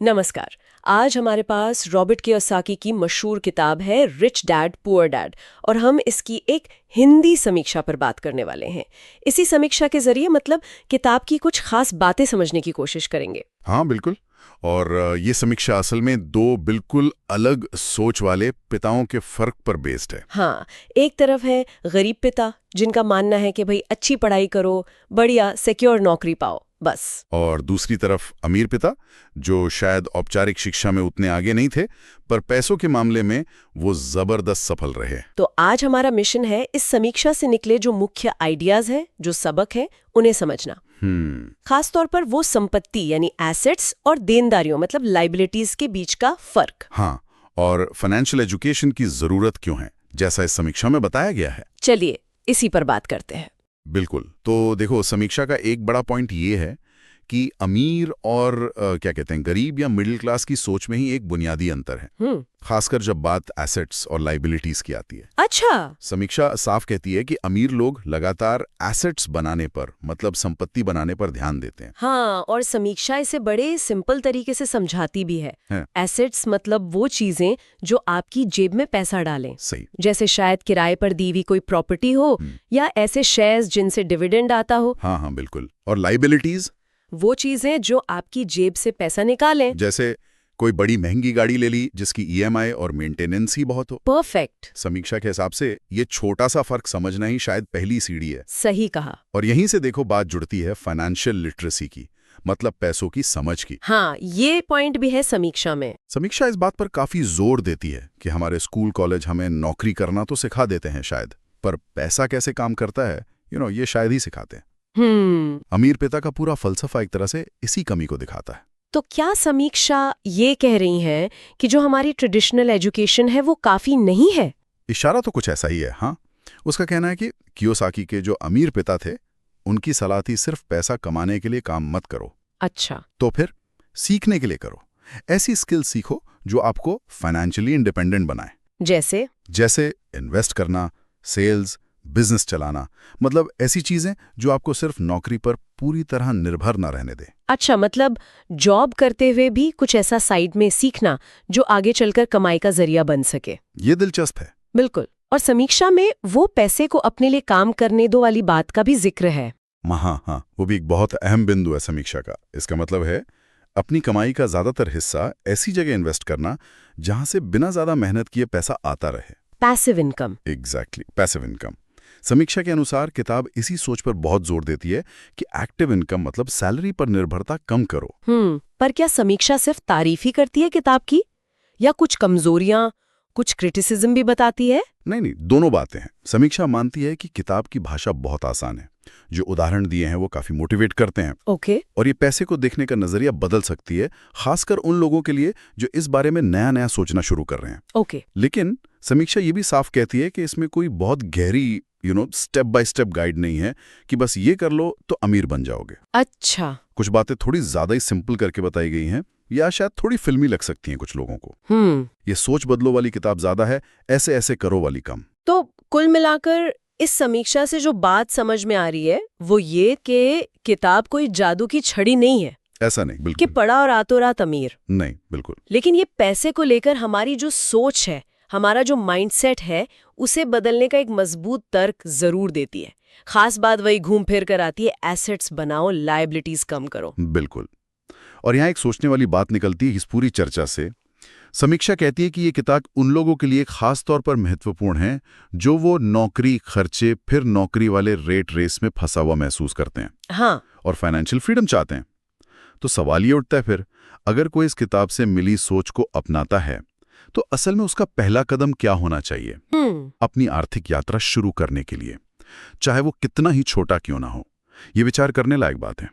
नमस्कार। आज हमारे पास रॉबर्ट कियोसाकी की मशहूर किताब है रिच डैड पुअर डैड और हम इसकी एक हिंदी समीक्षा पर बात करने वाले हैं। इसी समीक्षा के जरिए मतलब किताब की कुछ खास बातें समझने की कोशिश करेंगे। हाँ बिल्कुल। और ये समीक्षा असल में दो बिल्कुल अलग सोच वाले पिताओं के फर्क पर बेस्ड है। हाँ, एक तरफ है गरीब पिता जिनका मानना है कि भाई अच्छी पढ़ाई करो, बढ़िया सिक्योर नौकरी पाओ बस। और दूसरी तरफ अमीर पिता जो शायद औपचारिक शिक्षा में उतने आगे नहीं थे पर पैसों के मामले में वो जबरदस्त सफल रहे। तो आज हमारा मिशन है इस समीक्षा से निकले जो मुख्य आइडियाज हैं, जो सबक है, उन्हें समझना। खास तौर पर वो संपत्ति यानी एसेट्स और देनदारियों मतलब लाइबिलिटीज के बीच का फर्क। हाँ, और फाइनेंशियल एजुकेशन की जरूरत क्यों है जैसा इस समीक्षा में बताया गया है। चलिए इसी पर बात करते हैं। बिल्कुल। तो देखो, समीक्षा का एक बड़ा पॉइंट ये है कि अमीर और क्या कहते हैं गरीब या मिडिल क्लास की सोच में ही एक बुनियादी अंतर है, खासकर जब बात एसेट्स और लाइबिलिटीज की आती है। अच्छा। समीक्षा साफ कहती है कि अमीर लोग लगातार एसेट्स बनाने पर मतलब संपत्ति बनाने पर ध्यान देते हैं। हाँ, और समीक्षा इसे बड़े सिंपल तरीके से समझाती भी है। एसेट्स मतलब वो चीजें जो आपकी जेब में पैसा डालें। सही। जैसे शायद किराए पर दी हुई कोई प्रॉपर्टी हो या ऐसे शेयर्स जिनसे डिविडेंड आता हो। हाँ हाँ बिल्कुल। और लाइबिलिटीज वो चीजें जो आपकी जेब से पैसा निकालें। जैसे कोई बड़ी महंगी गाड़ी ले ली जिसकी ईएमआई और मेंटेनेंस ही बहुत हो। परफेक्ट। समीक्षा के हिसाब से ये छोटा सा फर्क समझना ही शायद पहली सीढ़ी है। सही कहा। और यहीं से देखो बात जुड़ती है फाइनेंशियल लिटरेसी की, मतलब पैसों की समझ की। हाँ, ये पॉइंट भी है समीक्षा में। समीक्षा इस बात पर काफी जोर देती है कि हमारे स्कूल कॉलेज हमें नौकरी करना तो सिखा देते हैं शायद, पर पैसा कैसे काम करता है ये शायद ही सिखाते हैं। अमीर पिता का पूरा फलसफा एक तरह से इसी कमी को दिखाता है। तो क्या समीक्षा ये कह रही है कि जो हमारी ट्रेडिशनल एजुकेशन है वो काफी नहीं है? इशारा तो कुछ ऐसा ही है। हाँ, उसका कहना है कि कियोसाकी के जो अमीर पिता थे उनकी सलाह थी सिर्फ पैसा कमाने के लिए काम मत करो। अच्छा। तो फिर सीखने के लिए करो, ऐसी स्किल सीखो जो आपको फाइनेंशियली इंडिपेंडेंट बनाए। जैसे इन्वेस्ट करना, सेल्स, बिजनेस चलाना, मतलब ऐसी चीजें जो आपको सिर्फ नौकरी पर पूरी तरह निर्भर ना रहने दे। अच्छा, मतलब जॉब करते हुए भी कुछ ऐसा साइड में सीखना जो आगे चलकर कमाई का जरिया बन सके। ये दिलचस्प है। बिल्कुल। और समीक्षा में वो पैसे को अपने लिए काम करने दो वाली बात का भी जिक्र है। हाँ, वो भी एक बहुत अहम बिंदु है समीक्षा का। इसका मतलब है अपनी कमाई का ज्यादातर हिस्सा ऐसी जगह इन्वेस्ट करना जहां से बिना ज्यादा मेहनत किए पैसा आता रहे। Passive income. Exactly, passive income. समीक्षा के अनुसार किताब इसी सोच पर बहुत जोर देती है कि एक्टिव इनकम मतलब सैलरी पर निर्भरता कम करो। पर क्या समीक्षा सिर्फ तारीफ ही करती है किताब की या कुछ कमजोरियां, कुछ क्रिटिसिज्म भी बताती है? नहीं, दोनों बातें हैं। समीक्षा मानती है कि किताब की भाषा बहुत आसान है, जो उदाहरण दिए हैं वो काफी मोटिवेट करते हैं। ओके। और ये पैसे को देखने का नजरिया बदल सकती है, खासकर उन लोगों के लिए जो इस बारे में नया सोचना शुरू कर रहे हैं। ओके। लेकिन समीक्षा ये भी साफ कहती है कि इसमें कोई बहुत गहरी स्टेप बाय स्टेप गाइड नहीं है कि बस ये कर लो तो अमीर बन जाओगे। अच्छा। कुछ बातें थोड़ी ज्यादा ही सिंपल करके बताई गई हैं या शायद थोड़ी फिल्मी लग सकती हैं कुछ लोगों को। ये सोच बदलो वाली किताब ज्यादा है, ऐसे ऐसे करो वाली कम। तो कुल मिलाकर इस समीक्षा से जो बात समझ में आ रही है वो ये कि किताब कोई जादू की छड़ी नहीं है। ऐसा नहीं, बिल्कुल कि पढ़ा और रातों रात अमीर नहीं, बिल्कुल। लेकिन ये पैसे को लेकर हमारी जो सोच है, हमारा जो माइंडसेट है, उसे बदलने का एक मजबूत तर्क जरूर देती है। खास बात वही घूम फिर कर आती है, एसेट्स बनाओ, लायबिलिटीज कम करो। बिल्कुल। और यहाँ एक सोचने वाली बात निकलती है इस पूरी चर्चा से। समीक्षा कहती है कि ये किताब उन लोगों के लिए खास तौर पर महत्वपूर्ण है जो वो नौकरी, खर्चे, फिर नौकरी वाले रेट रेस में फंसा हुआ महसूस करते हैं। हाँ। और फाइनेंशियल फ्रीडम चाहते हैं। तो सवाल ये उठता है फिर, अगर कोई इस किताब से मिली सोच को अपनाता है तो असल में उसका पहला कदम क्या होना चाहिए अपनी आर्थिक यात्रा शुरू करने के लिए, चाहे वो कितना ही छोटा क्यों ना हो। ये विचार करने लायक बात है।